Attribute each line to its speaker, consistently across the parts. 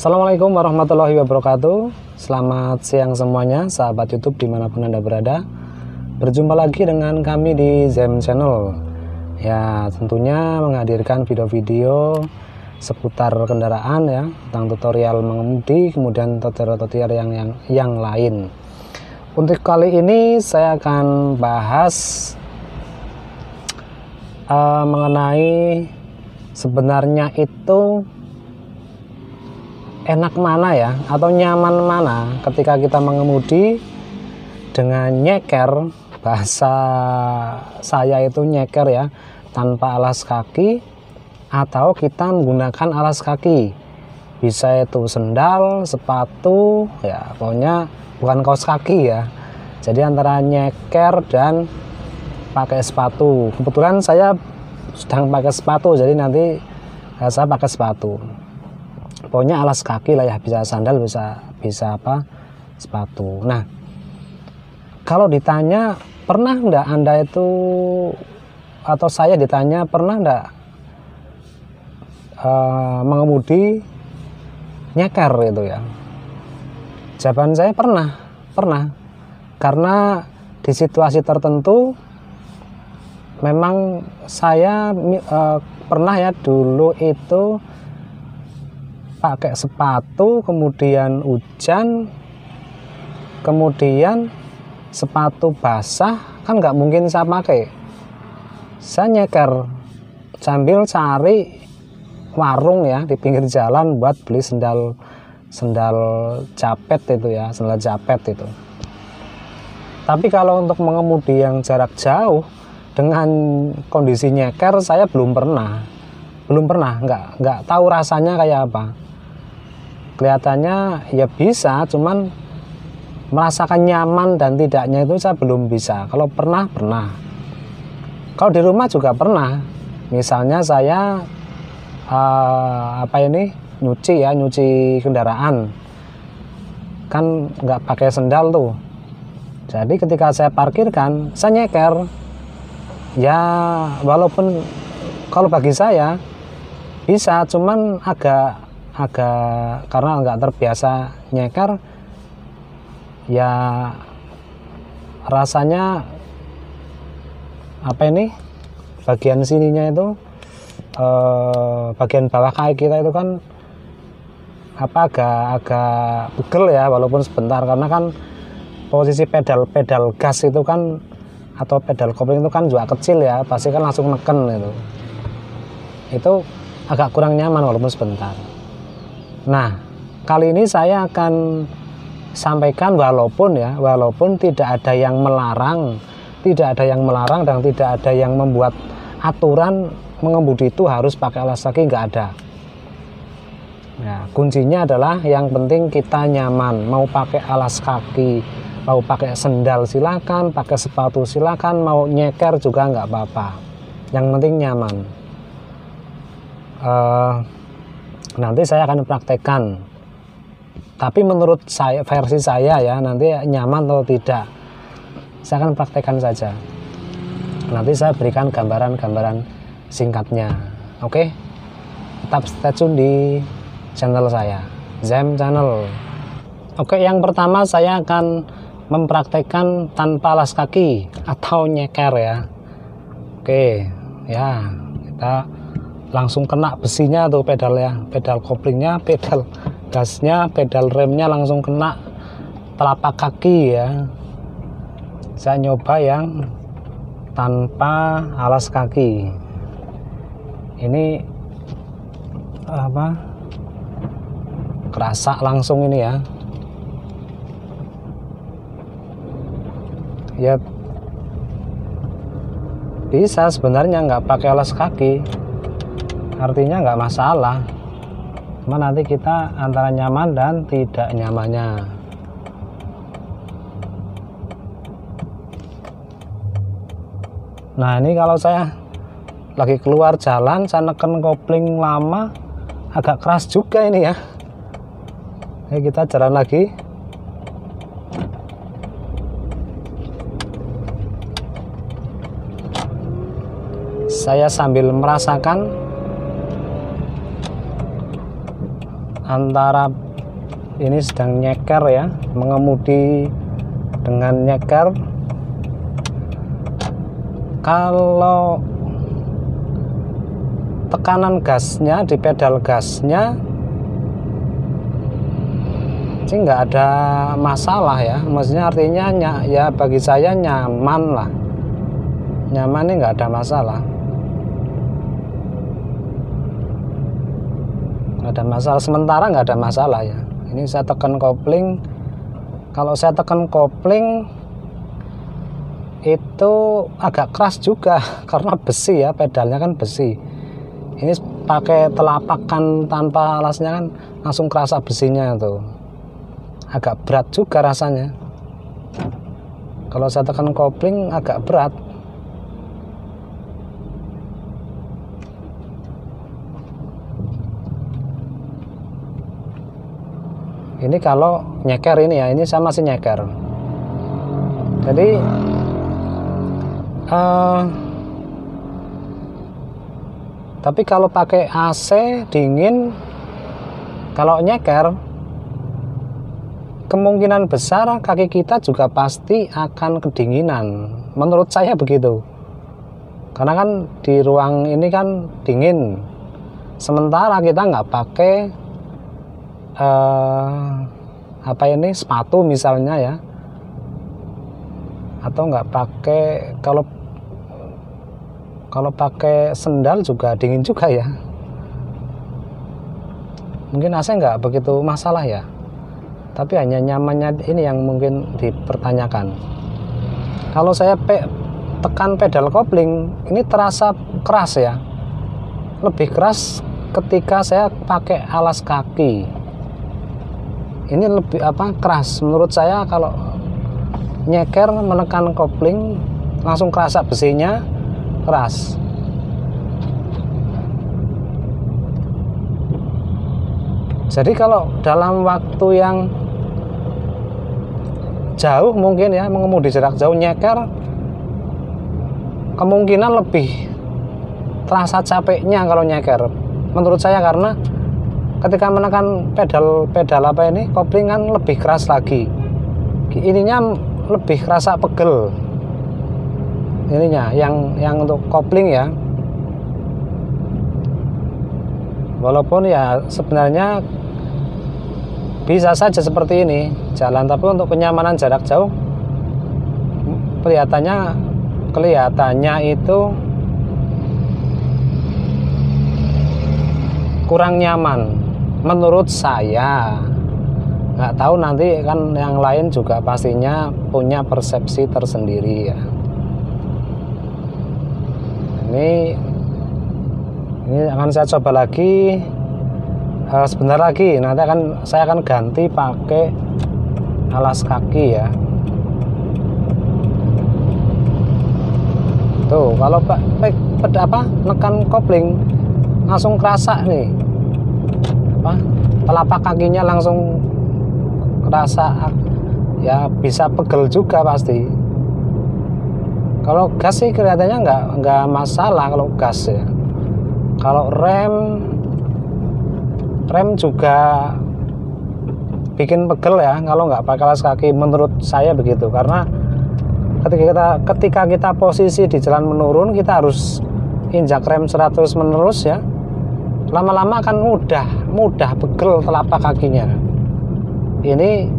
Speaker 1: Assalamualaikum warahmatullahi wabarakatuh. Selamat siang semuanya, sahabat YouTube dimanapun Anda berada. Berjumpa lagi dengan kami di Zem Channel. Ya, tentunya menghadirkan video-video seputar kendaraan ya, tentang tutorial mengemudi, kemudian tutorial yang lain. Untuk kali ini saya akan bahas mengenai sebenarnya itu enak mana ya, atau nyaman mana ketika kita mengemudi dengan nyeker. Bahasa saya itu nyeker ya, tanpa alas kaki, atau kita menggunakan alas kaki. Bisa itu sendal, sepatu ya, pokoknya bukan kaos kaki ya. Jadi antara nyeker dan pakai sepatu. Kebetulan saya sedang pakai sepatu, jadi nanti saya pakai sepatu. Pokoknya alas kaki lah ya, bisa sandal, bisa apa, sepatu. Nah, kalau ditanya pernah enggak Anda itu, atau saya ditanya pernah enggak mengemudi nyeker gitu ya, jawaban saya pernah. Karena di situasi tertentu memang saya pernah ya, dulu itu pakai sepatu, kemudian hujan, kemudian sepatu basah, kan nggak mungkin saya pakai. Saya nyeker sambil cari warung ya di pinggir jalan buat beli sendal japet itu ya, sendal japet itu. Tapi kalau untuk mengemudi yang jarak jauh dengan kondisi nyeker, saya belum pernah, nggak tahu rasanya kayak apa. Kelihatannya ya bisa, cuman merasakan nyaman dan tidaknya itu saya belum bisa. Kalau pernah. Kalau di rumah juga pernah. Misalnya saya nyuci kendaraan, kan nggak pakai sendal tuh. Jadi ketika saya parkirkan, saya nyeker. Ya walaupun kalau bagi saya bisa, cuman agak karena nggak terbiasa nyeker ya, rasanya bagian sininya itu bagian bawah kaki kita itu kan agak pegel ya, walaupun sebentar, karena kan posisi pedal gas itu kan, atau pedal kopling itu kan juga kecil ya, pasti kan langsung neken itu agak kurang nyaman walaupun sebentar. Nah, kali ini saya akan sampaikan walaupun tidak ada yang melarang dan tidak ada yang membuat aturan mengemudi itu harus pakai alas kaki, nggak ada. Nah, kuncinya adalah yang penting kita nyaman. Mau pakai alas kaki, mau pakai sendal silakan, pakai sepatu silakan, mau nyeker juga nggak apa-apa. Yang penting nyaman. Nanti saya akan praktekkan, tapi menurut saya, versi saya ya, nanti nyaman atau tidak saya akan praktekkan saja. Nanti saya berikan gambaran singkatnya. Oke, tetap stay tune di channel saya, Zem Channel. Oke, yang pertama saya akan mempraktekkan tanpa alas kaki atau nyeker ya. Oke ya, kita langsung kena besinya tuh, pedal koplingnya, pedal gasnya, pedal remnya langsung kena telapak kaki ya. Saya nyoba yang tanpa alas kaki. Ini kerasa langsung ini ya. Ya bisa sebenarnya nggak pakai alas kaki, artinya nggak masalah. Cuma nanti kita antara nyaman dan tidak nyamannya. Nah, ini kalau saya lagi keluar jalan, saya neken kopling lama, agak keras juga ini ya. Oke, kita jalan lagi. Saya sambil merasakan antara ini sedang nyeker ya, mengemudi dengan nyeker. Kalau tekanan gasnya di pedal gasnya sih nggak ada masalah ya, maksudnya artinya ya bagi saya nyaman lah, nyaman ini nggak ada masalah, nggak ada masalah, sementara nggak ada masalah ya. Ini saya tekan kopling, kalau saya tekan kopling itu agak keras juga karena besi ya, pedalnya kan besi. Ini pakai telapakan tanpa alasnya kan langsung kerasa besinya itu, agak berat juga rasanya. Kalau saya tekan kopling agak berat. Ini kalau nyeker ini ya, ini saya masih nyeker. Jadi tapi kalau pakai AC dingin, kalau nyeker kemungkinan besar kaki kita juga pasti akan kedinginan. Menurut saya begitu. Karena kan di ruang ini kan dingin. Sementara kita nggak pakai apa ini, sepatu misalnya ya. Atau nggak pakai, kalau pakai sendal juga dingin juga ya. Mungkin AC nggak begitu masalah ya, tapi hanya nyamannya ini yang mungkin dipertanyakan. Kalau saya tekan pedal kopling, ini terasa keras ya, lebih keras ketika saya pakai alas kaki. Ini lebih keras menurut saya. Kalau nyeker menekan kopling langsung kerasa besinya keras. Jadi kalau dalam waktu yang jauh mungkin ya, mengemudi jarak jauh nyeker, kemungkinan lebih terasa capeknya kalau nyeker menurut saya, karena ketika menekan pedal apa ini, kopling kan lebih keras lagi, ininya lebih kerasa pegel ininya, yang untuk kopling ya. Walaupun ya sebenarnya bisa saja seperti ini jalan, tapi untuk kenyamanan jarak jauh kelihatannya itu kurang nyaman menurut saya. Nggak tahu, nanti kan yang lain juga pastinya punya persepsi tersendiri ya. Ini akan saya coba lagi sebentar lagi, nanti saya akan ganti pakai alas kaki ya. Tuh, kalau nekan kopling langsung kerasa nih, telapak kakinya langsung kerasa ya, bisa pegel juga pasti. Kalau gas sih kelihatannya nggak masalah kalau gas ya. Kalau rem juga bikin pegel ya kalau nggak pakai alas kaki, menurut saya begitu. Karena ketika kita posisi di jalan menurun, kita harus injak rem 100 menerus ya. Lama-lama akan mudah pegel telapak kakinya. Ini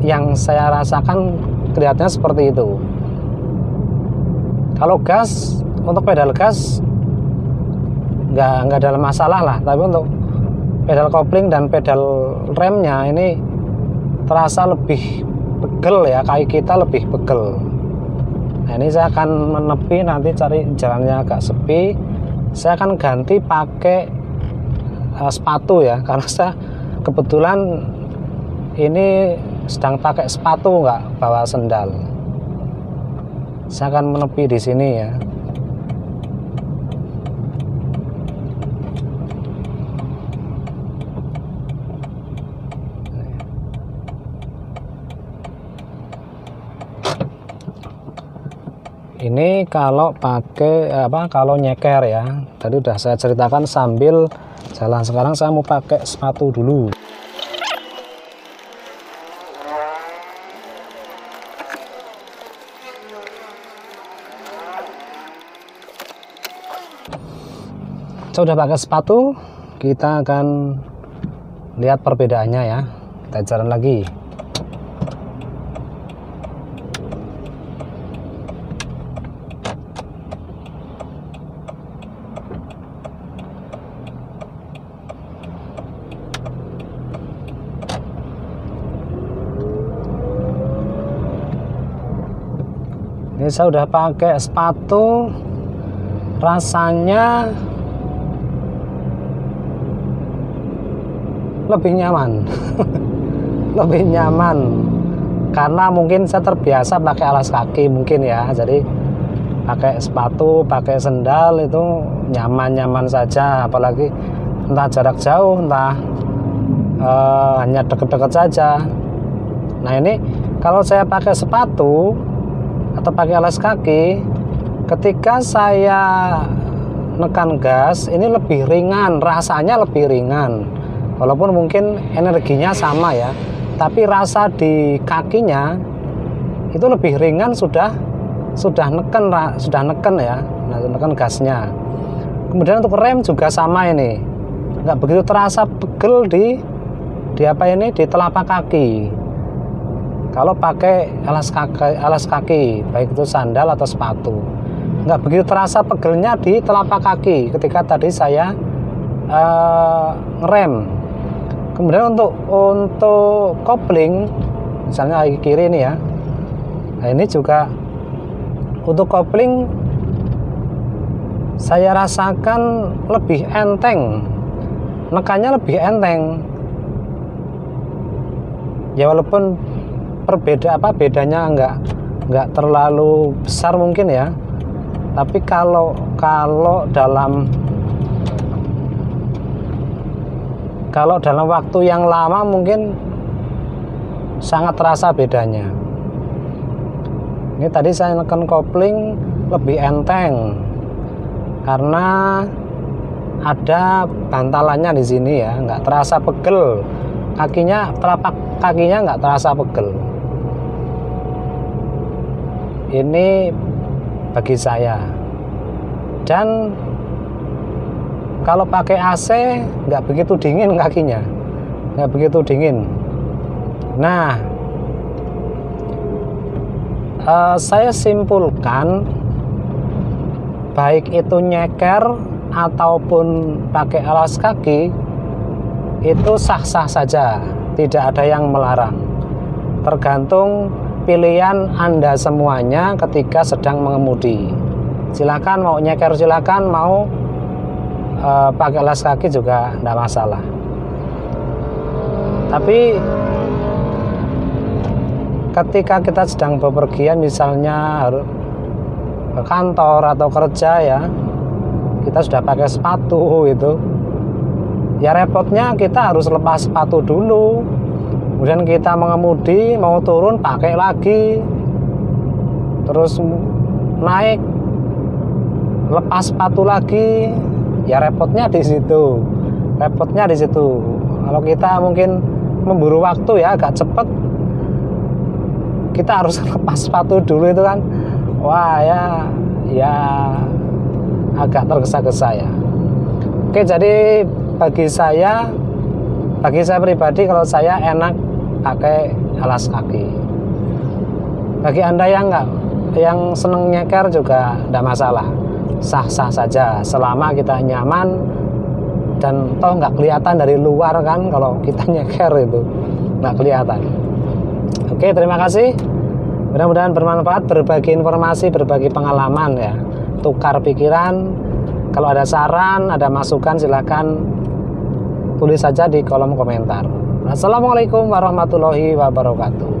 Speaker 1: yang saya rasakan, kelihatannya seperti itu. Kalau gas, untuk pedal gas nggak ada masalah lah, tapi untuk pedal kopling dan pedal remnya ini terasa lebih pegel ya, kaki kita lebih pegel. Nah, ini saya akan menepi, nanti cari jalannya agak sepi, saya akan ganti pakai sepatu ya, karena saya kebetulan ini sedang pakai sepatu, nggak bawa sendal. Saya akan menepi di sini ya. Ini kalau pakai kalau nyeker ya, tadi udah saya ceritakan sambil jalan. Sekarang saya mau pakai sepatu dulu. Saya udah pakai sepatu, kita akan lihat perbedaannya ya. Kita jalan lagi. Ini saya udah pakai sepatu, rasanya lebih nyaman. Lebih nyaman karena mungkin saya terbiasa pakai alas kaki mungkin ya, jadi pakai sepatu, pakai sendal itu nyaman-nyaman saja, apalagi entah jarak jauh, entah hanya deket-deket saja. Nah ini kalau saya pakai sepatu atau pakai alas kaki, ketika saya nekan gas ini lebih ringan, rasanya lebih ringan, walaupun mungkin energinya sama ya, tapi rasa di kakinya itu lebih ringan, sudah neken ya, neken gasnya. Kemudian untuk rem juga sama, ini nggak begitu terasa pegel di telapak kaki. Kalau pakai alas kaki, baik itu sandal atau sepatu, nggak begitu terasa pegelnya di telapak kaki ketika tadi saya ngerem. Kemudian untuk kopling, misalnya kaki kiri ini ya, nah ini juga untuk kopling saya rasakan lebih enteng, nekannya lebih enteng. Ya walaupun bedanya nggak terlalu besar mungkin ya, tapi kalau dalam waktu yang lama mungkin sangat terasa bedanya. Ini tadi saya neken kopling lebih enteng karena ada bantalannya di sini ya, nggak terasa pegel. Telapak kakinya nggak terasa pegel. Ini bagi saya. Dan kalau pakai AC nggak begitu dingin kakinya, nggak begitu dingin. Nah, saya simpulkan baik itu nyeker ataupun pakai alas kaki itu sah-sah saja, tidak ada yang melarang. Tergantung pilihan Anda semuanya ketika sedang mengemudi. Silakan mau nyeker, silakan mau pakai alas kaki juga tidak masalah. Tapi ketika kita sedang bepergian, misalnya ke kantor atau kerja ya, kita sudah pakai sepatu itu, ya repotnya kita harus lepas sepatu dulu. Kemudian kita mengemudi, mau turun pakai lagi, terus naik lepas sepatu lagi, ya repotnya di situ. Kalau kita mungkin memburu waktu ya, agak cepet, kita harus lepas sepatu dulu itu kan, wah ya agak tergesa-gesa ya. Oke, jadi bagi saya pribadi, kalau saya enak pakai alas kaki. Bagi Anda yang seneng nyeker juga tidak masalah, sah-sah saja selama kita nyaman dan toh nggak kelihatan dari luar kan, kalau kita nyeker itu nggak kelihatan. Oke, terima kasih, mudah-mudahan bermanfaat, berbagi informasi, berbagi pengalaman ya, tukar pikiran. Kalau ada saran, ada masukan, silakan tulis saja di kolom komentar. Assalamualaikum warahmatullahi wabarakatuh.